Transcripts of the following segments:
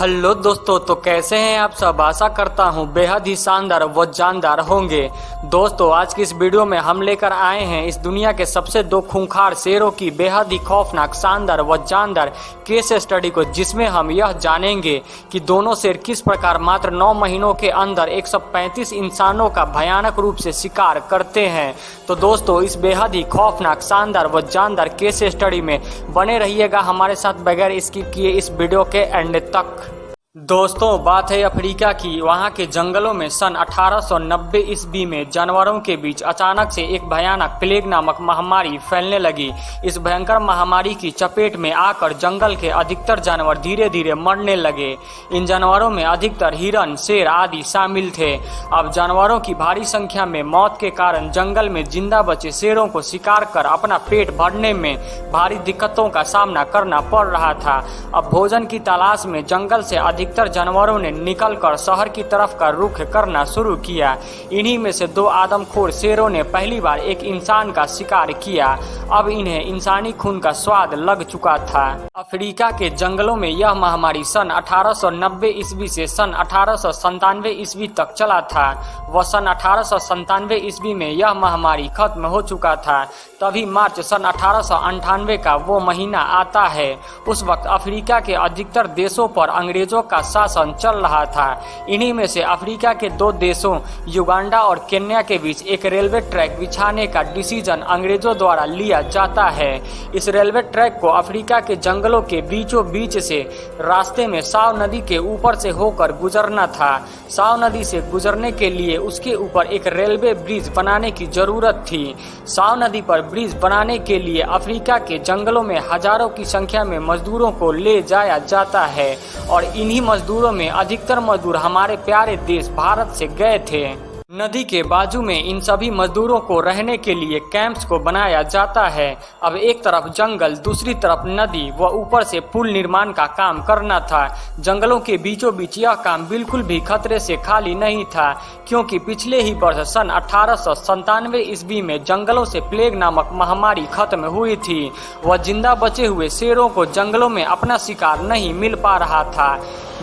Hello दोस्तों, तो कैसे हैं आप सब। आशा करता हूं बेहद ही शानदार व जानदार होंगे। दोस्तों, आज की इस वीडियो में हम लेकर आए हैं इस दुनिया के सबसे दो खूंखार शेरों की बेहद ही खौफनाक, शानदार व जानदार केस स्टडी को, जिसमें हम यह जानेंगे कि दोनों शेर किस प्रकार मात्र 9 महीनों के अंदर 135 इंसानों का भयानक रूप से शिकार करते हैं। तो दोस्तों, इस बेहद ही खौफनाक, शानदार व जानदार केस स्टडी में बने रहिएगा हमारे साथ बगैर स्किप किए इस वीडियो के एंड तक। दोस्तों, बात है अफ्रीका की। वहां के जंगलों में सन 1890 ईस्वी में जानवरों के बीच अचानक से एक भयानक प्लेग नामक महामारी फैलने लगी। इस भयंकर महामारी की चपेट में आकर जंगल के अधिकतर जानवर धीरे धीरे मरने लगे। इन जानवरों में अधिकतर हिरन, शेर आदि शामिल थे। अब जानवरों की भारी संख्या में मौत के कारण जंगल में जिंदा बचे शेरों को शिकार कर अपना पेट भरने में भारी दिक्कतों का सामना करना पड़ रहा था। अब भोजन की तलाश में जंगल से अधिकतर जानवरों ने निकलकर शहर की तरफ का रुख करना शुरू किया। इन्हीं में से 2 आदमखोर शेरों ने पहली बार एक इंसान का शिकार किया। अब इन्हें इंसानी खून का स्वाद लग चुका था। अफ्रीका के जंगलों में यह महामारी सन 1890 ईस्वी से सन 1897 ईस्वी तक चला था। वह सन 1897 ईस्वी में यह महामारी खत्म हो चुका था। तभी मार्च सन 1898 का वो महीना आता है। उस वक्त अफ्रीका के अधिकतर देशों पर अंग्रेजों का शासन चल रहा था। इन्हीं में से अफ्रीका के 2 देशों युगांडा और केन्या के बीच एक रेलवे ट्रैक बिछाने का डिसीजन अंग्रेजों द्वारा लिया जाता है। इस रेलवे ट्रैक को अफ्रीका के जंगलों के बीचों बीच से रास्ते में साव नदी के ऊपर से होकर गुजरना था। साव नदी से गुजरने के लिए उसके ऊपर एक रेलवे ब्रिज बनाने की जरूरत थी। साव नदी पर ब्रिज बनाने के लिए अफ्रीका के जंगलों में हजारों की संख्या में मजदूरों को ले जाया जाता है और इन्हीं मजदूरों में अधिकतर मजदूर हमारे प्यारे देश भारत से गए थे। नदी के बाजू में इन सभी मजदूरों को रहने के लिए कैंप्स को बनाया जाता है। अब एक तरफ जंगल, दूसरी तरफ नदी व ऊपर से पुल निर्माण का काम करना था। जंगलों के बीचों बीच यह काम बिल्कुल भी खतरे से खाली नहीं था, क्योंकि पिछले ही वर्ष सन 1897 ईस्वी में जंगलों से प्लेग नामक महामारी खत्म हुई थी। वह जिंदा बचे हुए शेरों को जंगलों में अपना शिकार नहीं मिल पा रहा था।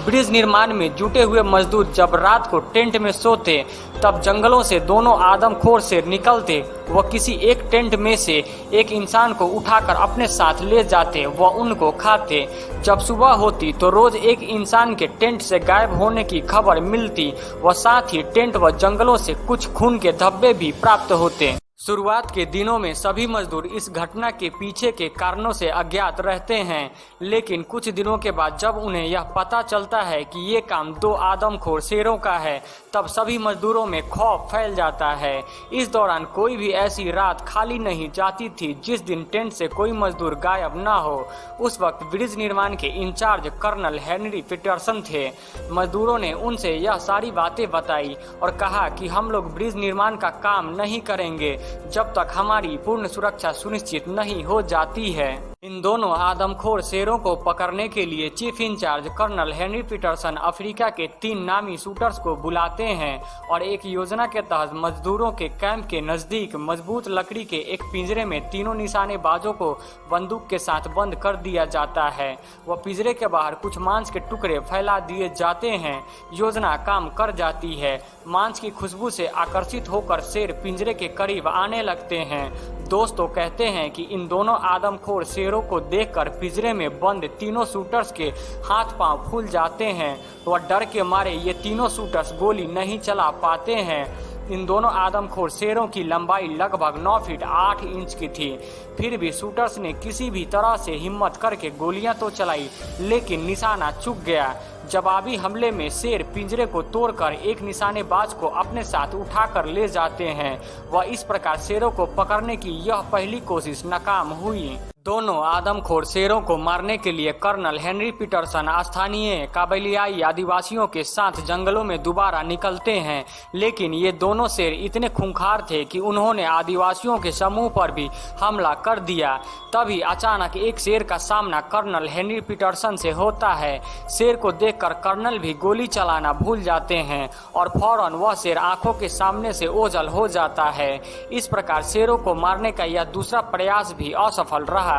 ब्रिज निर्माण में जुटे हुए मजदूर जब रात को टेंट में सोते, तब जंगलों से दोनों आदमखोर शेर निकलते। वह किसी एक टेंट में से एक इंसान को उठाकर अपने साथ ले जाते व उनको खाते। जब सुबह होती तो रोज एक इंसान के टेंट से गायब होने की खबर मिलती व साथ ही टेंट व जंगलों से कुछ खून के धब्बे भी प्राप्त होते। शुरुआत के दिनों में सभी मजदूर इस घटना के पीछे के कारणों से अज्ञात रहते हैं, लेकिन कुछ दिनों के बाद जब उन्हें यह पता चलता है कि ये काम 2 आदमखोर शेरों का है, तब सभी मजदूरों में खौफ फैल जाता है। इस दौरान कोई भी ऐसी रात खाली नहीं जाती थी जिस दिन टेंट से कोई मजदूर गायब ना हो। उस वक्त ब्रिज निर्माण के इंचार्ज कर्नल हेनरी पीटरसन थे। मजदूरों ने उनसे यह सारी बातें बताई और कहा कि हम लोग ब्रिज निर्माण का काम नहीं करेंगे जब तक हमारी पूर्ण सुरक्षा सुनिश्चित नहीं हो जाती है। इन दोनों आदमखोर शेरों को पकड़ने के लिए chief incharge colonel Henry Peterson Africa के 3 नामी शूटर्स को बुलाते हैं और एक योजना के तहत मजदूरों के कैंप के नजदीक मजबूत लकड़ी के एक पिंजरे में तीनों निशानेबाजों को बंदूक के साथ बंद कर दिया जाता है। वह पिंजरे के बाहर कुछ मांस के टुकड़े फैला दिए जाते हैं। योजना काम कर जाती है। मांस की खुशबू से आकर्षित होकर शेर पिंजरे के करीब आने लगते हैं। दोस्तों कहते हैं कि इन दोनों आदमखोर शेरों को देखकर पिंजरे में बंद तीनों शूटर्स के हाथ पांव फूल जाते हैं। वह डर के मारे ये तीनों शूटर्स गोली नहीं चला पाते हैं। इन दोनों आदमखोर शेरों की लंबाई लगभग 9 फीट 8 इंच की थी। फिर भी शूटर्स ने किसी भी तरह से हिम्मत करके गोलियां तो चलाई, लेकिन निशाना चूक गया। जवाबी हमले में शेर पिंजरे को तोड़कर एक निशानेबाज को अपने साथ उठाकर ले जाते हैं। वह इस प्रकार शेरों को पकड़ने की यह पहली कोशिश नाकाम हुई। दोनों आदमखोर शेरों को मारने के लिए कर्नल हेनरी पीटरसन स्थानीय काबलियाई आदिवासियों के साथ जंगलों में दोबारा निकलते हैं, लेकिन ये दोनों शेर इतने खूंखार थे कि उन्होंने आदिवासियों के समूह पर भी हमला कर दिया। तभी अचानक एक शेर का सामना कर्नल हेनरी पीटरसन से होता है। शेर को देखकर कर्नल भी गोली चलाना भूल जाते हैं और फौरन वह शेर आंखों के सामने से ओझल हो जाता है। इस प्रकार शेरों को मारने का यह दूसरा प्रयास भी असफल रहा।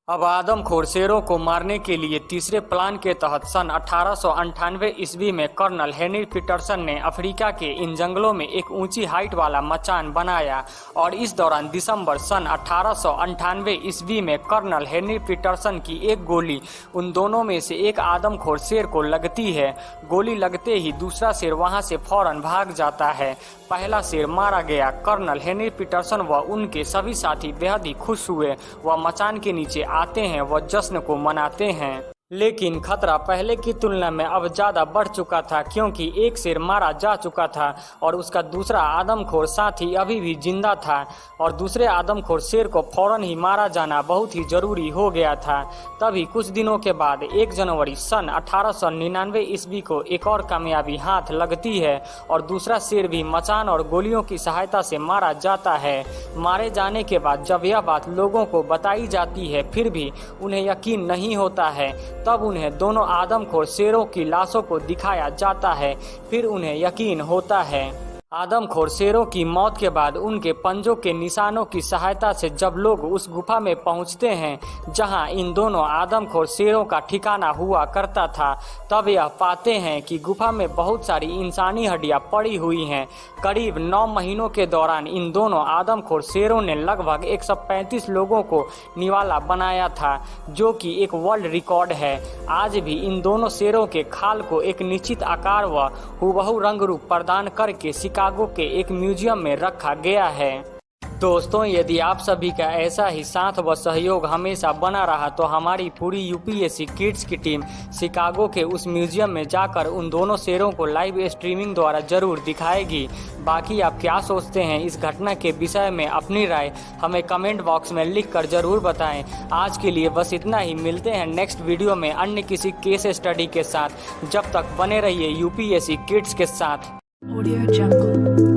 अब आदमखोर शेरों को मारने के लिए तीसरे प्लान के तहत सन 1898 ईस्वी में कर्नल हेनरी पीटरसन ने अफ्रीका के इन जंगलों में एक ऊंची हाइट वाला मचान बनाया और इस दौरान दिसंबर सन 1898 ईस्वी में कर्नल हेनरी पीटरसन की एक गोली उन दोनों में से एक आदमखोर शेर को लगती है। गोली लगते ही दूसरा शेर वहां से फौरन भाग जाता है। पहला शेर मारा गया। कर्नल हेनरी पीटरसन व उनके सभी साथी बेहद ही खुश हुए। वह मचान के नीचे आते हैं व जश्न को मनाते हैं। लेकिन खतरा पहले की तुलना में अब ज्यादा बढ़ चुका था, क्योंकि एक शेर मारा जा चुका था और उसका दूसरा आदमखोर साथी अभी भी जिंदा था और दूसरे आदमखोर शेर को फौरन ही मारा जाना बहुत ही जरूरी हो गया था। तभी कुछ दिनों के बाद 1 जनवरी सन 1899 ईस्वी को एक और कामयाबी हाथ लगती है और दूसरा शेर भी मचान और गोलियों की सहायता से मारा जाता है। मारे जाने के बाद जब यह बात लोगों को बताई जाती है फिर भी उन्हें यकीन नहीं होता है। तब उन्हें दोनों आदमखोर शेरों की लाशों को दिखाया जाता है, फिर उन्हें यकीन होता है। आदमखोर शेरों की मौत के बाद उनके पंजों के निशानों की सहायता से जब लोग उस गुफा में पहुंचते हैं जहां इन दोनों आदमखोर शेरों का ठिकाना हुआ करता था, तब यह पाते हैं कि गुफा में बहुत सारी इंसानी हड्डियां पड़ी हुई हैं। करीब 9 महीनों के दौरान इन दोनों आदमखोर शेरों ने लगभग 135 लोगों को निवाला बनाया था, जो कि एक वर्ल्ड रिकॉर्ड है। आज भी इन दोनों शेरों के खाल को एक निश्चित आकार व हुबहू रंग रूप प्रदान करके शिकागो के एक म्यूजियम में रखा गया है। दोस्तों, यदि आप सभी का ऐसा ही साथ व सहयोग हमेशा बना रहा तो हमारी पूरी यूपीएससी किड्स की टीम शिकागो के उस म्यूजियम में जाकर उन दोनों शेरों को लाइव स्ट्रीमिंग द्वारा जरूर दिखाएगी। बाकी आप क्या सोचते हैं इस घटना के विषय में, अपनी राय हमें कमेंट बॉक्स में लिखकर जरूर बताएं। आज के लिए बस इतना ही। मिलते हैं नेक्स्ट वीडियो में अन्य किसी केस स्टडी के साथ। जब तक बने रहिए यूपीएससी किड्स के साथ। Audio Jungle।